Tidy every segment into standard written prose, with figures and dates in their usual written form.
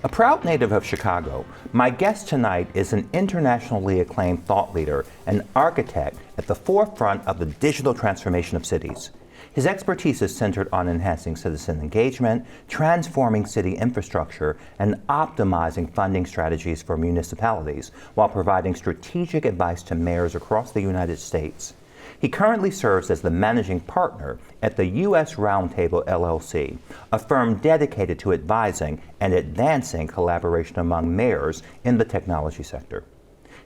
A proud native of Chicago, my guest tonight is an internationally acclaimed thought leader and architect at the forefront of the digital transformation of cities. His expertise is centered on enhancing citizen engagement, transforming city infrastructure, and optimizing funding strategies for municipalities while providing strategic advice to mayors across the United States. He currently serves as the managing partner at the U.S. Roundtable LLC, a firm dedicated to advising and advancing collaboration among mayors in the technology sector.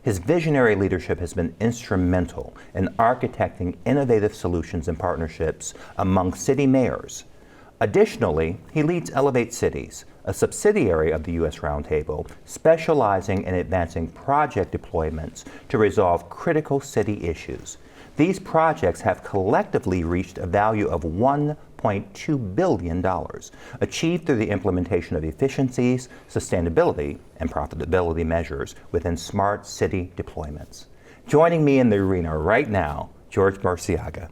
His visionary leadership has been instrumental in architecting innovative solutions and partnerships among city mayors. Additionally, he leads Elevate Cities, a subsidiary of the U.S. Roundtable, specializing in advancing project deployments to resolve critical city issues. These projects have collectively reached a value of $1.2 billion, achieved through the implementation of efficiencies, sustainability, and profitability measures within smart city deployments. Joining me in the arena right now, George Burciaga.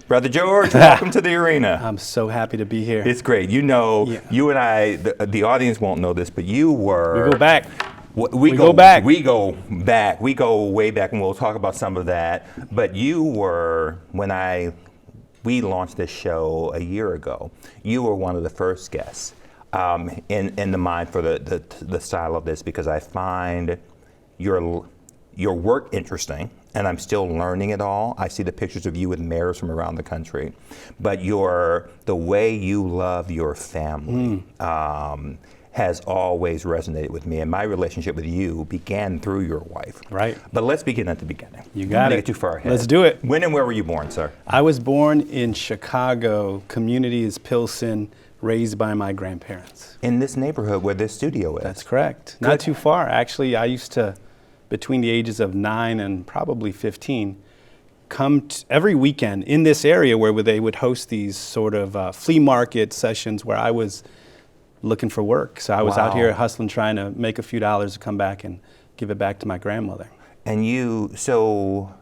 Brother George, welcome to the arena. I'm so happy to be here. It's great. You know, you and I, the audience won't know this, but you were... We go back. We go back. We go back. We go way back, and we'll talk about some of that. But you were, when we launched this show a year ago, you were one of the first guests in the mind for the style of this, because I find your work interesting, and I'm still learning it all. I see the pictures of you with mayors from around the country, but the way you love your family. Has always resonated with me, and my relationship with you began through your wife. Right. But let's begin at the beginning. You got it. Get too far ahead. Let's do it. When and where were you born, sir? I was born in Chicago. Community is Pilsen, raised by my grandparents. In this neighborhood where this studio is. That's correct. Good. Not too far. Actually, I used to, between the ages of 9 and probably 15, come every weekend in this area where they would host these sort of flea market sessions where I was looking for work. So I was out here hustling, trying to make a few dollars to come back and give it back to my grandmother. And so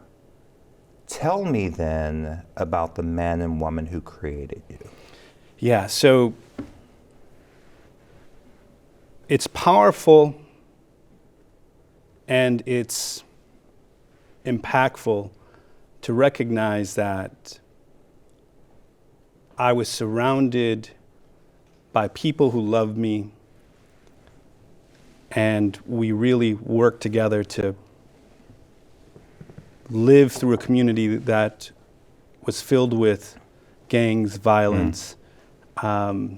tell me then about the man and woman who created you. Yeah, so it's powerful and it's impactful to recognize that I was surrounded by people who loved me, and we really worked together to live through a community that was filled with gangs, violence, but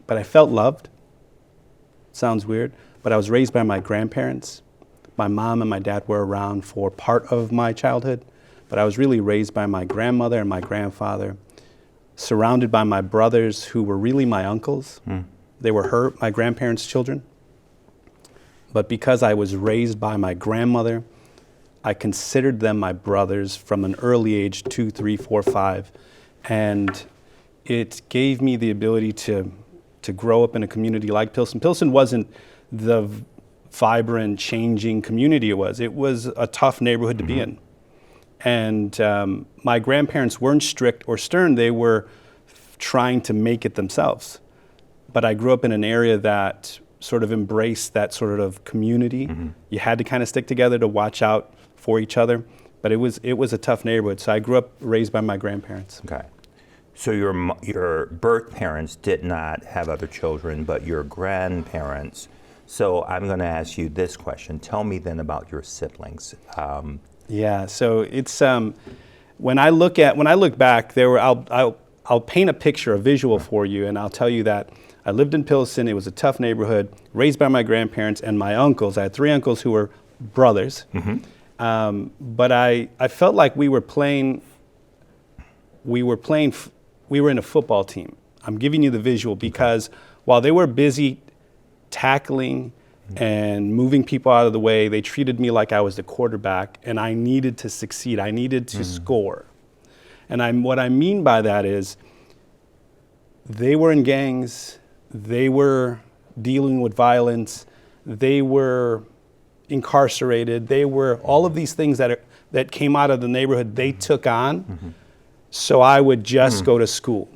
I felt loved. Sounds weird, but I was raised by my grandparents. My mom and my dad were around for part of my childhood, but I was really raised by my grandmother and my grandfather, surrounded by my brothers who were really my uncles. They were my grandparents' children. But because I was raised by my grandmother, I considered them my brothers from an early age, 2, 3, 4, 5. And it gave me the ability to grow up in a community like Pilsen. Pilsen wasn't the vibrant, changing community it was. It was a tough neighborhood to be in. And my grandparents weren't strict or stern. They were trying to make it themselves. But I grew up in an area that sort of embraced that sort of community. You had to kind of stick together to watch out for each other. But it was a tough neighborhood. So I grew up raised by my grandparents. Okay. So your birth parents did not have other children, but your grandparents. So I'm going to ask you this question. Tell me then about your siblings. Yeah, so it's when I look back, I'll paint a picture, a visual for you, and I'll tell you that I lived in Pilsen. It was a tough neighborhood, raised by my grandparents and my uncles. I had 3 uncles who were brothers, but I felt like we were in a football team. I'm giving you the visual because while they were busy tackling and moving people out of the way, they treated me like I was the quarterback, and I needed to succeed. I needed to score. And what I mean by that is they were in gangs, they were dealing with violence, they were incarcerated, they were all of these things that came out of the neighborhood they took on. So I would just go to school.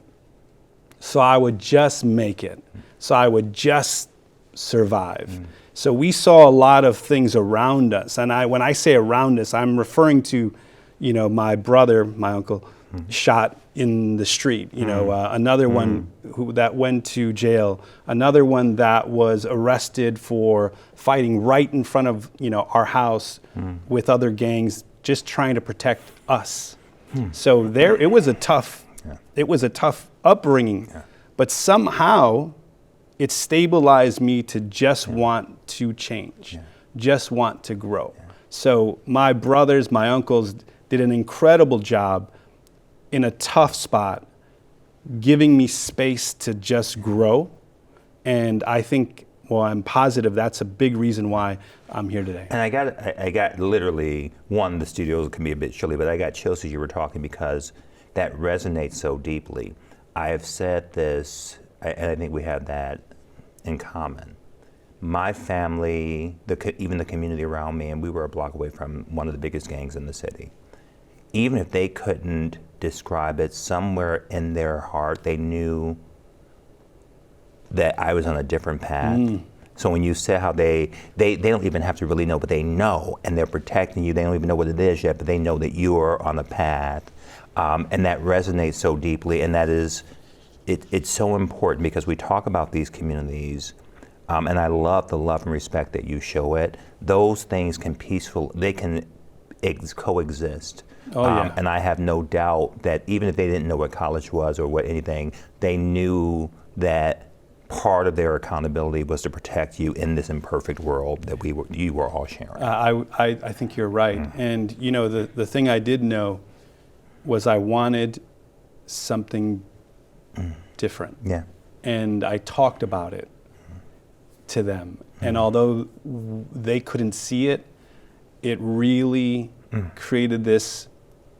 So I would just make it. So I would just survive. So we saw a lot of things around us. And when I say around us, I'm referring to, my brother, my uncle, shot in the street, another one that went to jail, another one that was arrested for fighting right in front of, our house with other gangs, just trying to protect us. So it was a tough upbringing, but somehow it stabilized me to just want to change, just want to grow. So my brothers, my uncles did an incredible job in a tough spot, giving me space to just grow. And I think, I'm positive that's a big reason why I'm here today. And I got literally, the studio can be a bit chilly, but I got chills as you were talking because that resonates so deeply. I have said this, and I think we have that in common. My family, even the community around me, and we were a block away from one of the biggest gangs in the city. Even if they couldn't describe it, somewhere in their heart, they knew that I was on a different path. So when you say how they don't even have to really know, but they know, and they're protecting you. They don't even know what it is yet, but they know that you are on a path. And that resonates so deeply, and that is, it's so important because we talk about these communities, and I love the love and respect that you show it. Those things can coexist. And I have no doubt that even if they didn't know what college was or what anything, they knew that part of their accountability was to protect you in this imperfect world that you were all sharing. I think you're right. And the thing I did know was I wanted something different. Yeah. And I talked about it to them. And although they couldn't see it, it really created this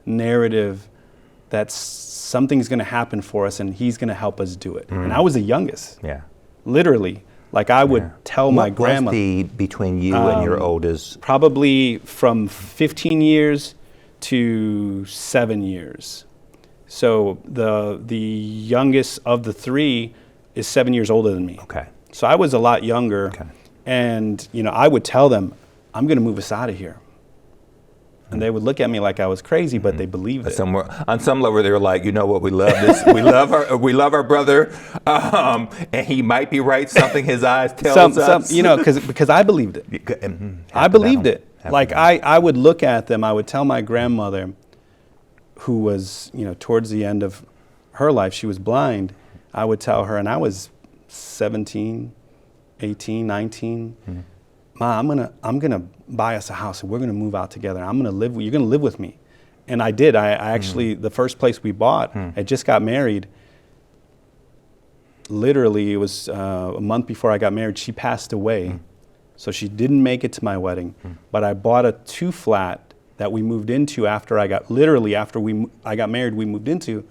narrative that something's going to happen for us and he's going to help us do it. And I was the youngest. Yeah. Literally. Like I would tell my grandma. What was between you and your oldest? Probably from 15 years to 7 years. So the youngest of the three is 7 years older than me. Okay. So I was a lot younger. Okay. And I would tell them, I'm going to move us out of here. And they would look at me like I was crazy, but they believed it. On some level, they were like, you know what, we love this. we love our brother, and he might be right. Something his eyes tells us. Because I believed it. I believed it. Like I would look at them. I would tell my grandmother, who was towards the end of her life, she was blind. I would tell her, and I was 17, 18, 19. Ma, I'm gonna buy us a house and we're gonna move out together. You're gonna live with me. And I did. I actually, the first place we bought, I just got married. Literally, it was a month before I got married, she passed away. So she didn't make it to my wedding. But I bought a 2-flat that we moved into after I got married, we moved into.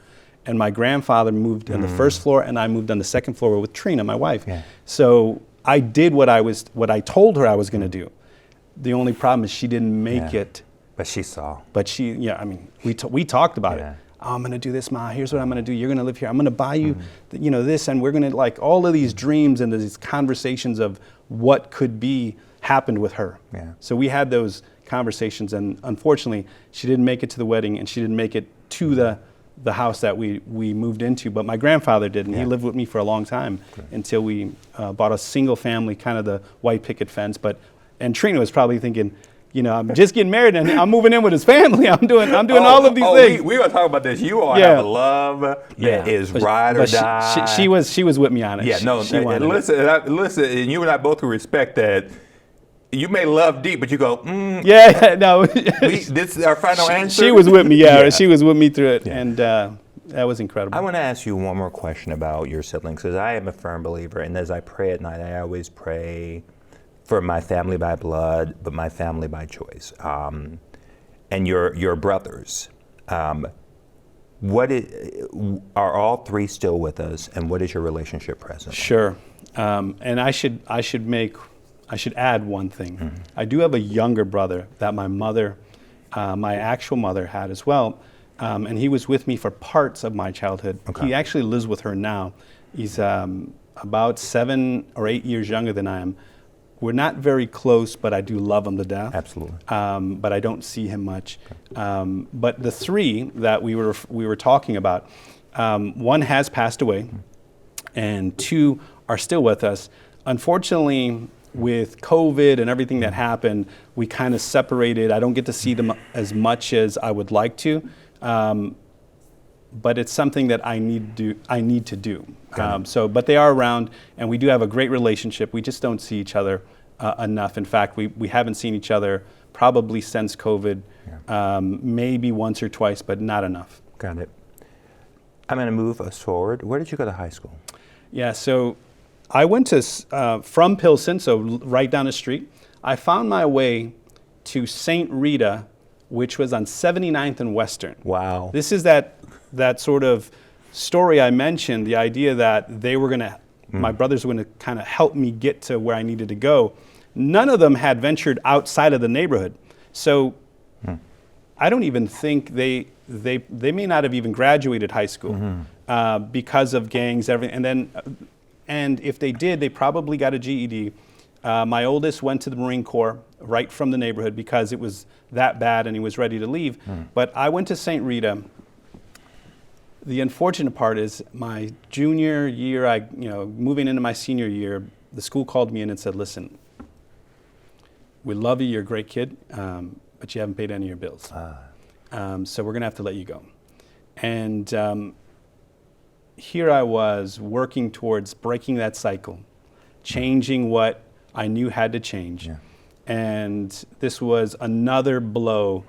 And my grandfather moved on the first floor and I moved on the second floor with Trina, my wife. Yeah. So I did what I told her I was going to do. The only problem is she didn't make it. But she saw. But we talked about it. Oh, I'm going to do this, Ma. Here's what I'm going to do. You're going to live here. I'm going to buy you, this, and we're going to all of these dreams and these conversations of what could be happened with her. Yeah. So we had those conversations, and unfortunately, she didn't make it to the wedding, and she didn't make it to the house that we moved into, but my grandfather did, and he lived with me for a long time until we bought a single family, kind of the white picket fence. And Trina was probably thinking, I'm just getting married and I'm moving in with his family. I'm doing all of these things. We're gonna talk about this. You all have a love that is ride or die. She was with me on it. Yeah, listen, and you and I both respect that. You may love deep, but you go, no. This is our final answer? She was with me, she was with me through it, and that was incredible. I want to ask you one more question about your siblings, because I am a firm believer, and as I pray at night, I always pray for my family by blood, but my family by choice. And your brothers, are all three still with us, and what is your relationship presently? Sure, and I should add one thing. I do have a younger brother that my mother, my actual mother, had as well, and he was with me for parts of my childhood. Okay. He actually lives with her now. He's a about 7 or 8 years younger than I am. We're not very close, but I do love him to death. Absolutely. But I don't see him much. But the 3 that we were talking about, 1 has passed away, and 2 are still with us. Unfortunately, with COVID and everything that happened, we kind of separated. I don't get to see them as much as I would like to, but it's something that I need to do. But they are around, and we do have a great relationship. We just don't see each other enough. In fact, we haven't seen each other probably since COVID, maybe once or twice, but not enough. Got it. I'm going to move us forward. Where did you go to high school? Yeah, so I went to, from Pilsen, so right down the street. I found my way to St. Rita, which was on 79th and Western. Wow. This is that sort of story I mentioned, the idea that they were going to, my brothers were going to kind of help me get to where I needed to go. None of them had ventured outside of the neighborhood. So I don't even think they may not have even graduated high school because of gangs, everything. And if they did, they probably got a GED. My oldest went to the Marine Corps right from the neighborhood because it was that bad and he was ready to leave. But I went to St. Rita. The unfortunate part is my junior year, moving into my senior year, the school called me in and said, listen, we love you, you're a great kid, but you haven't paid any of your bills. So we're gonna have to let you go. And here I was working towards breaking that cycle, changing what I knew had to change. Yeah. And this was another blow,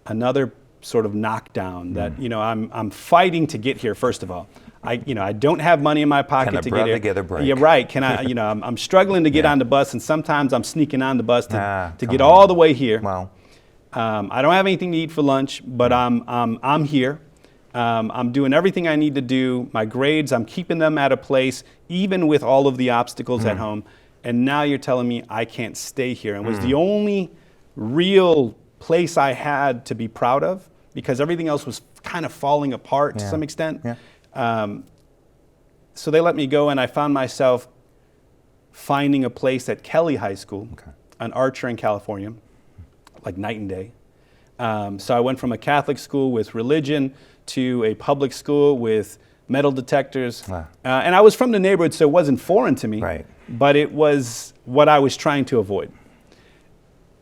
another sort of knockdown that, I'm fighting to get here, first of all. I don't have money in my pocket to get here. Get a break? Yeah, right. Can I, I'm struggling to get on the bus, and sometimes I'm sneaking on the bus to get all the way here. Wow. I don't have anything to eat for lunch, but I'm here. I'm doing everything I need to do. My grades, I'm keeping them at a place, even with all of the obstacles at home. And now you're telling me I can't stay here. And it was the only real place I had to be proud of, because everything else was kind of falling apart to some extent. Yeah. So they let me go, and I found myself finding a place at Kelly High School, on Archer in California, like night and day. So I went from a Catholic school with religion to a public school with metal detectors. Wow. And I was from the neighborhood, so it wasn't foreign to me, but it was what I was trying to avoid.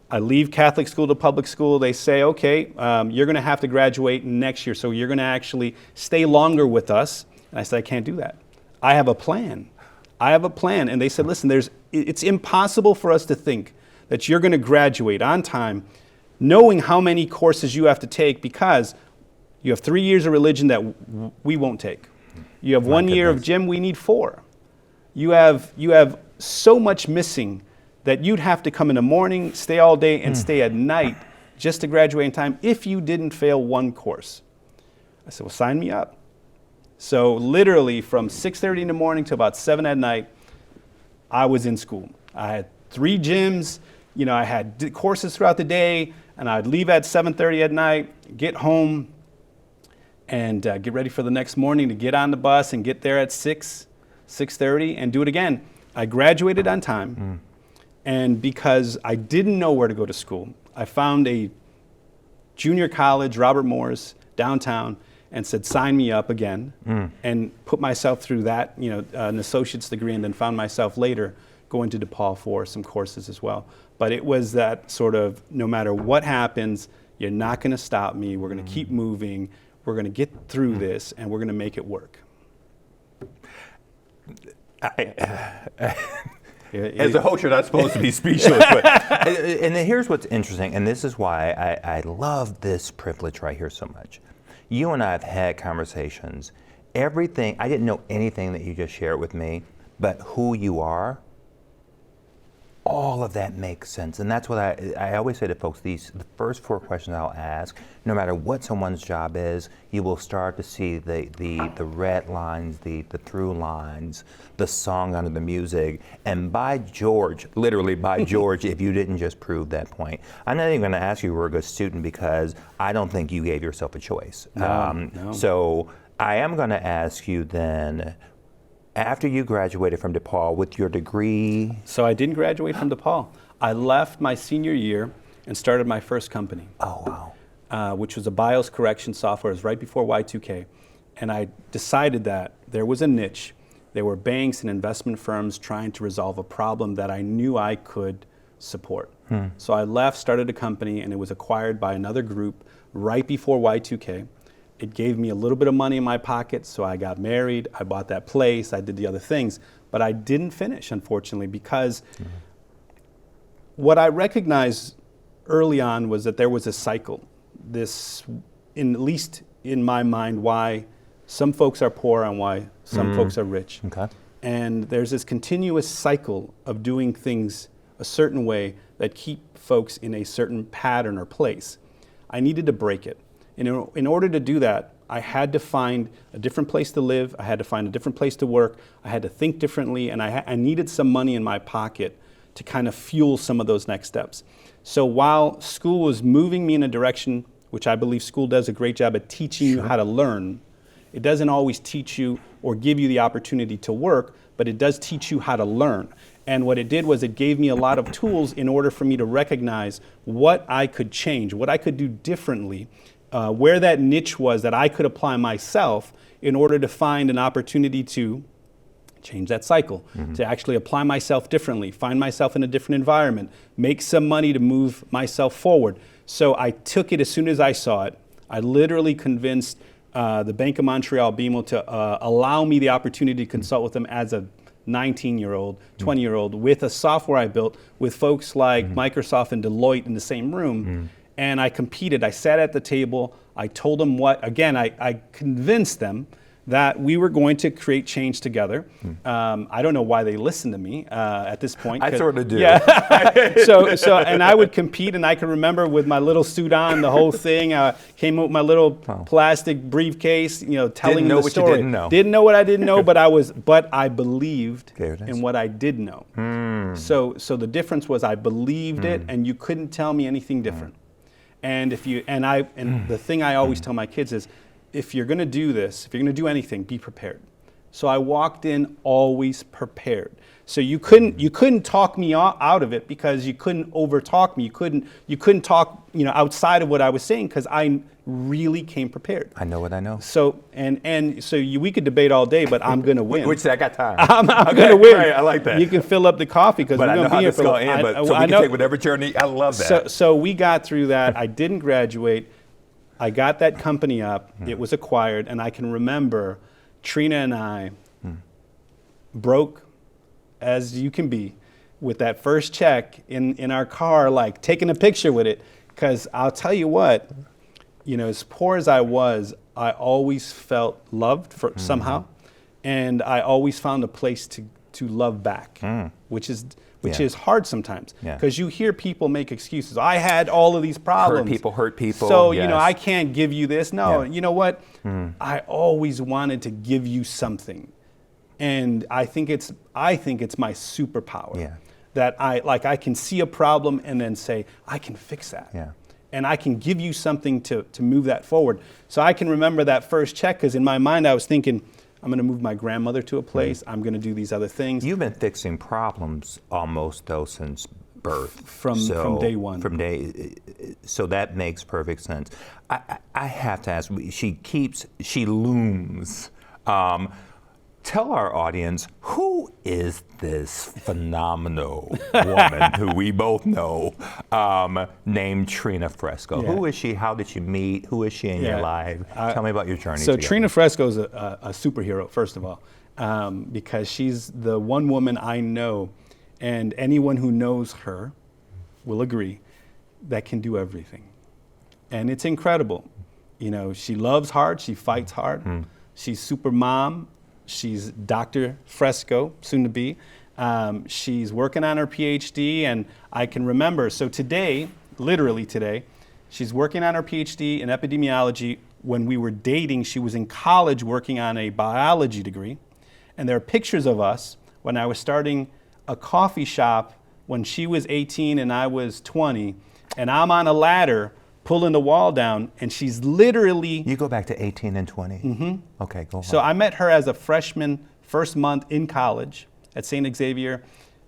I leave Catholic school to public school. They say, okay, you're going to have to graduate next year, so you're going to actually stay longer with us. And I said, I can't do that. I have a plan. And they said, listen, it's impossible for us to think that you're going to graduate on time, knowing how many courses you have to take, because you have 3 years of religion that we won't take. You have 1 year of gym, we need 4. You have so much missing that you'd have to come in the morning, stay all day, and stay at night just to graduate in time if you didn't fail 1 course. I said, well, sign me up. So literally from 6:30 in the morning to about 7 at night, I was in school. I had 3 gyms, I had courses throughout the day, and I'd leave at 7:30 at night, get home, and get ready for the next morning to get on the bus and get there at 6:30, and do it again. I graduated on time, and because I didn't know where to go to school, I found a junior college, Robert Morris, downtown, and said, sign me up again, and put myself through that, an associate's degree, and then found myself later going to DePaul for some courses as well. But it was that sort of, no matter what happens, you're not going to stop me. We're going to keep moving. We're going to get through this, and we're going to make it work. As a host, you're not supposed to be speechless. But, and here's what's interesting, and this is why I love this privilege right here so much. You and I have had conversations. Everything, I didn't know anything that you just shared with me, but who you are, all of that makes sense. And that's what I always say to folks, the first 4 questions I'll ask, no matter what someone's job is, you will start to see the red lines, the through lines, the song under the music. And by George, literally by George, if you didn't just prove that point. I'm not even going to ask you if you were a good student, because I don't think you gave yourself a choice. No. So I am going to ask you then, After you graduated from DePaul with your degree? So I didn't graduate from DePaul. I left my senior year and started my first company. Oh, wow. Which was a BIOS correction software. It was right before Y2K. And I decided that there was a niche. There were banks and investment firms trying to resolve a problem that I knew I could support. So I left, started a company, and it was acquired by another group right before Y2K. It gave me a little bit of money in my pocket, so I got married, I bought that place, I did the other things. But I didn't finish, unfortunately, because what I recognized early on was that there was a cycle. This, at least in my mind, why some folks are poor and why some folks are rich. Okay. And there's this continuous cycle of doing things a certain way that keep folks in a certain pattern or place. I needed to break it. And in order to do that, I had to find a different place to live, I had to find a different place to work, I had to think differently, and I needed some money in my pocket to kind of fuel some of those next steps. So while school was moving me in a direction, which I believe school does a great job at teaching you how to learn, it doesn't always teach you or give you the opportunity to work, but it does teach you how to learn. And what it did was it gave me a lot of tools in order for me to recognize what I could change, what I could do differently, where that niche was that I could apply myself in order to find an opportunity to change that cycle, to actually apply myself differently, find myself in a different environment, make some money to move myself forward. So I took it as soon as I saw it. I literally convinced the Bank of Montreal BMO to allow me the opportunity to consult with them as a 19-year-old, 20-year-old with a software I built with folks like Microsoft and Deloitte in the same room. And I competed. I sat at the table. I told them I convinced them that we were going to create change together. I don't know why they listened to me at this point. I sort of do. Yeah. so, and I would compete, and I can remember with my little suit on, the whole thing. Came up with my little plastic briefcase, telling the story. What you didn't know. Didn't know what I didn't know, but I believed in what I did know. So the difference was I believed it, and you couldn't tell me anything different. And the thing I always tell my kids is, if you're going to do this, if you're going to do anything, be prepared. So I walked in always prepared. So you couldn't talk me out of it because you couldn't overtalk me. You couldn't talk outside of what I was saying because I really came prepared. I know what I know. So we could debate all day, but I'm going to win. Which I got time. I'm going to win. Right, I like that. You can fill up the coffee because we're going to be here for so we can take whatever journey. I love that. So we got through that. I didn't graduate. I got that company up, it was acquired, and I can remember Trina and I, broke as you can be, with that first check in our car, like taking a picture with it. Because I'll tell you what, as poor as I was, I always felt loved somehow, and I always found a place to love back, which is hard sometimes because you hear people make excuses. I had all of these problems. Hurt people. So, I can't give you this. No, you know what? I always wanted to give you something. And I think it's my superpower. Yeah. That I can see a problem and then say, I can fix that. Yeah. And I can give you something to move that forward. So I can remember that first check because in my mind I was thinking, I'm going to move my grandmother to a place. I'm going to do these other things. You've been fixing problems almost though since birth. From day one. So that makes perfect sense. I have to ask. She looms. Tell our audience, who is this phenomenal woman who we both know, named Trina Fresco? Yeah. Who is she? How did you meet? Who is she in your life? Tell me about your journey. So together. Trina Fresco is a superhero, first of all, because she's the one woman I know, and anyone who knows her will agree, that can do everything. And it's incredible. She loves hard, she fights hard. She's super mom. She's Dr. Fresco, soon to be. She's working on her PhD, and I can remember, so today, literally today, she's working on her PhD in epidemiology. When we were dating, she was in college working on a biology degree. And there are pictures of us when I was starting a coffee shop when she was 18 and I was 20, and I'm on a ladder pulling the wall down, and she's literally... You go back to 18 and 20? Mm-hmm. Okay, go on. So I met her as a freshman first month in college at St. Xavier,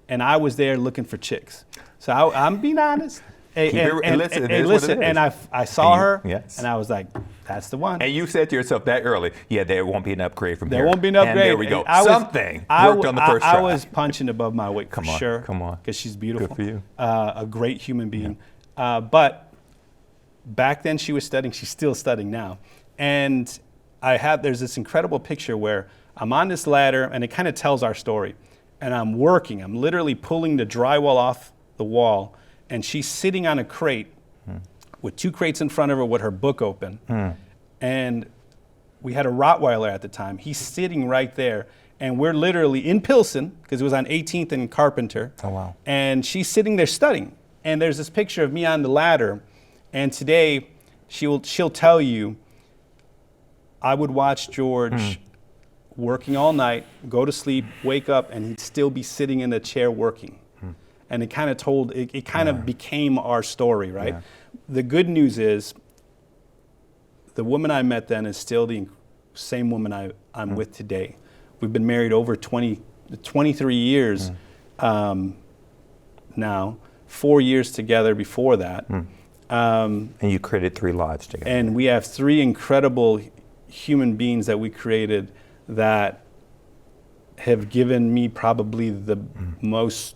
and I was there looking for chicks. So I'm being honest. Listen, and I saw her, yes. and I was like, that's the one. And you said to yourself that early, yeah, there won't be an upgrade from here. There won't be an upgrade. And there we go. Something worked on the first try. I was punching above my weight for sure. Come on. Because she's beautiful. Good for you. A great human being. Yeah. But back then she was studying. She's still studying now. And there's this incredible picture where I'm on this ladder, and it kind of tells our story. And I'm working. I'm literally pulling the drywall off the wall. And she's sitting on a crate with 2 crates in front of her with her book open. And we had a Rottweiler at the time. He's sitting right there. And we're literally in Pilsen, because it was on 18th and Carpenter. Oh, wow. And she's sitting there studying. And there's this picture of me on the ladder. And today, she'll tell you, I would watch George working all night, go to sleep, wake up, and he'd still be sitting in a chair working. And it kind of it kind of became our story, right? Yeah. The good news is the woman I met then is still the same woman I'm with today. We've been married over 23 years now, 4 years together before that. And you created 3 lives together. And we have 3 incredible human beings that we created that have given me probably the most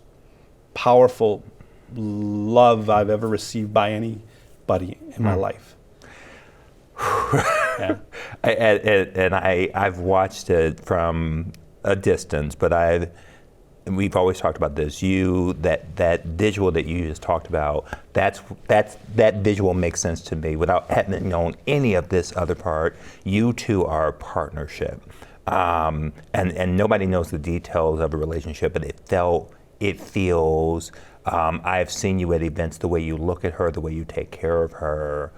powerful love I've ever received by anybody in my life. Yeah. I've watched it from a distance, but we've always talked about this. That visual that you just talked about, that visual makes sense to me without having known any of this other part. You two are a partnership, and nobody knows the details of a relationship, but it feels. I've seen you at events, the way you look at her, the way you take care of her,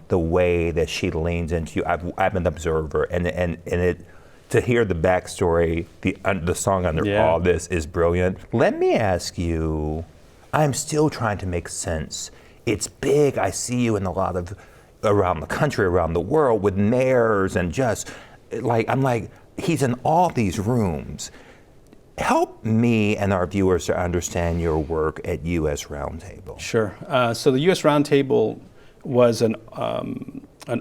the way that she leans into you. I'm an observer, and it. To hear the backstory, the song under all this is brilliant. Let me ask you, I'm still trying to make sense. It's big. I see you in a lot of around the country, around the world with mayors, and just I'm like, he's in all these rooms. Help me and our viewers to understand your work at US Roundtable. Sure. So the US Roundtable was an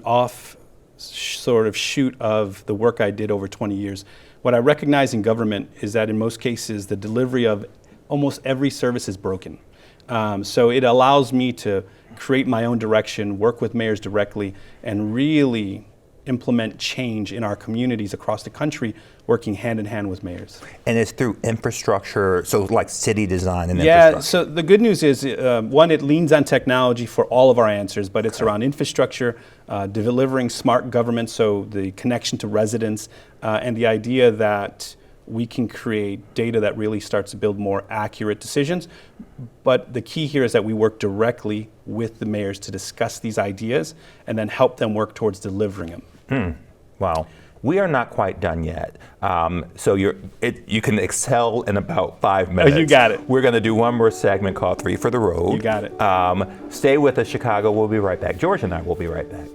off sort of shoot of the work I did over 20 years. What I recognize in government is that in most cases, the delivery of almost every service is broken. So it allows me to create my own direction, work with mayors directly, and really implement change in our communities across the country, working hand in hand with mayors. And it's through infrastructure, so like city design and infrastructure. Yeah, so the good news is, one, it leans on technology for all of our answers, but it's around infrastructure, delivering smart government, so the connection to residents, and the idea that we can create data that really starts to build more accurate decisions. But the key here is that we work directly with the mayors to discuss these ideas and then help them work towards delivering them. Wow. We are not quite done yet. So you can excel in about 5 minutes. Oh, you got it. We're going to do one more segment called 3 for the Road. You got it. Stay with us, Chicago. We'll be right back. George and I will be right back.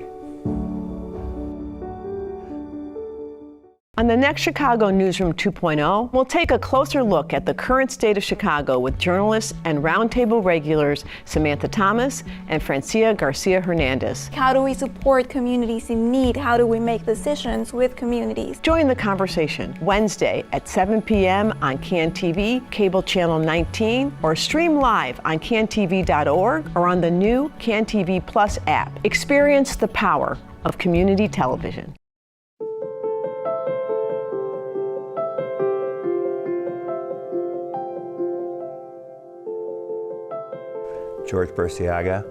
On the next Chicago Newsroom 2.0, we'll take a closer look at the current state of Chicago with journalists and Roundtable regulars Samantha Thomas and Francia Garcia Hernandez. How do we support communities in need? How do we make decisions with communities? Join the conversation Wednesday at 7 p.m. on CAN TV, cable channel 19, or stream live on cantv.org or on the new CAN TV Plus app. Experience the power of community television. George Burciaga.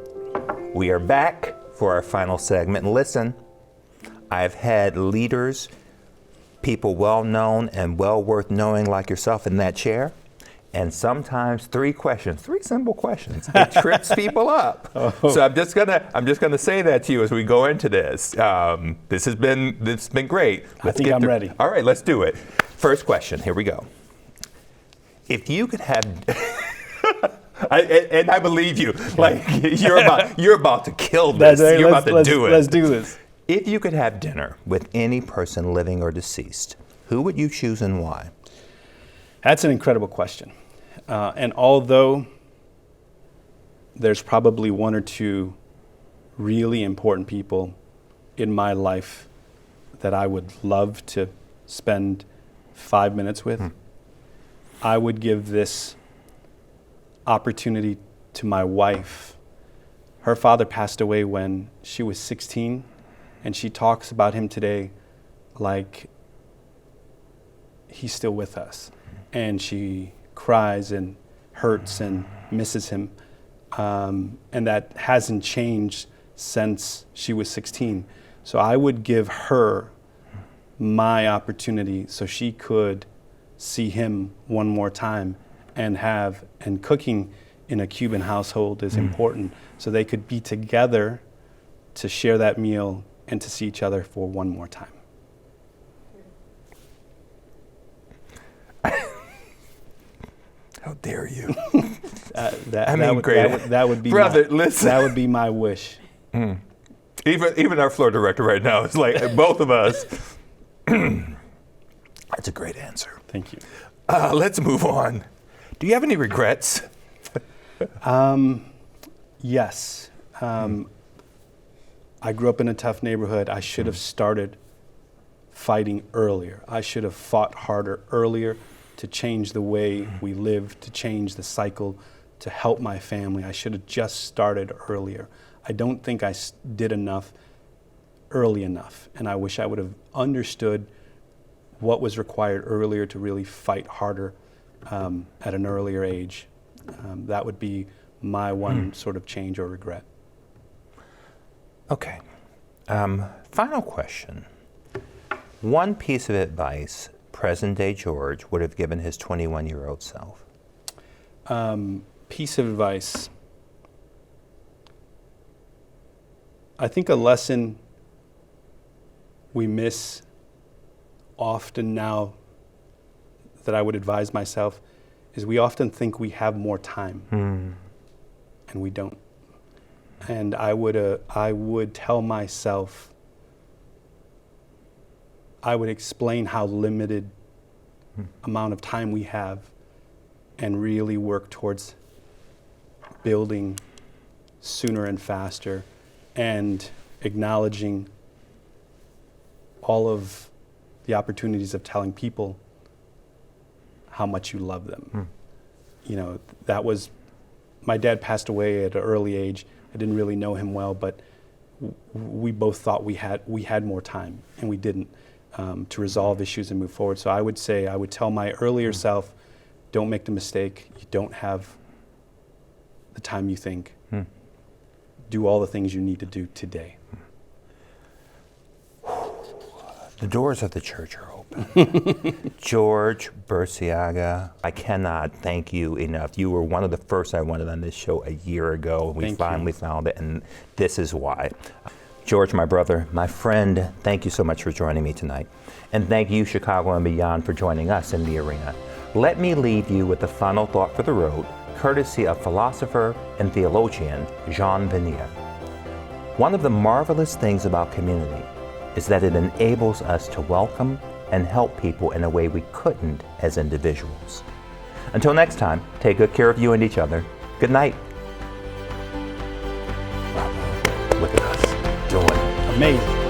We are back for our final segment. And listen, I've had leaders, people well known and well worth knowing like yourself in that chair. And sometimes 3 simple questions. It trips people up. So I'm just gonna say that to you as we go into this. This has been great. I think I'm ready. All right, let's do it. First question. Here we go. If you could have I believe you. Like you're about to kill this. You're about to do it. Let's do this. If you could have dinner with any person, living or deceased, who would you choose and why? That's an incredible question. And although there's probably one or two really important people in my life that I would love to spend 5 minutes with, I would give this opportunity to my wife. Her father passed away when she was 16, and she talks about him today like he's still with us. And she cries and hurts and misses him. And that hasn't changed since she was 16. So I would give her my opportunity so she could see him one more time and cooking in a Cuban household is important. So they could be together to share that meal and to see each other for one more time. How dare you? That would be brother, listen. That would be my wish. Even our floor director right now is like, both of us. That's a great answer. Thank you. Let's move on. Do you have any regrets? Yes. I grew up in a tough neighborhood. I should have started fighting earlier. I should have fought harder earlier to change the way we live, to change the cycle, to help my family. I should have just started earlier. I don't think I did enough early enough, and I wish I would have understood what was required earlier to really fight harder at an earlier age. That would be my one sort of change or regret. Okay. Final question. One piece of advice present-day George would have given his 21-year-old self? Piece of advice. I think a lesson we miss often now that I would advise myself is we often think we have more time, and we don't. And I would tell myself, I would explain how limited amount of time we have and really work towards building sooner and faster and acknowledging all of the opportunities of telling people how much you love them. You know, that was, my dad passed away at an early age. I didn't really know him well, but we both thought we had more time, and we didn't, to resolve issues and move forward. So I would say, I would tell my earlier self, don't make the mistake. You don't have the time you think. Do all the things you need to do today. The doors of the church are open. George Burciaga, I cannot thank you enough. You were one of the first I wanted on this show a year ago. We finally found it, and this is why. George, my brother, my friend, thank you so much for joining me tonight. And thank you, Chicago and beyond, for joining us in the arena. Let me leave you with a final thought for the road, courtesy of philosopher and theologian Jean Vanier. One of the marvelous things about community is that it enables us to welcome and help people in a way we couldn't as individuals. Until next time, take good care of you and each other. Good night. Wow. Look at us. Joy. Amazing.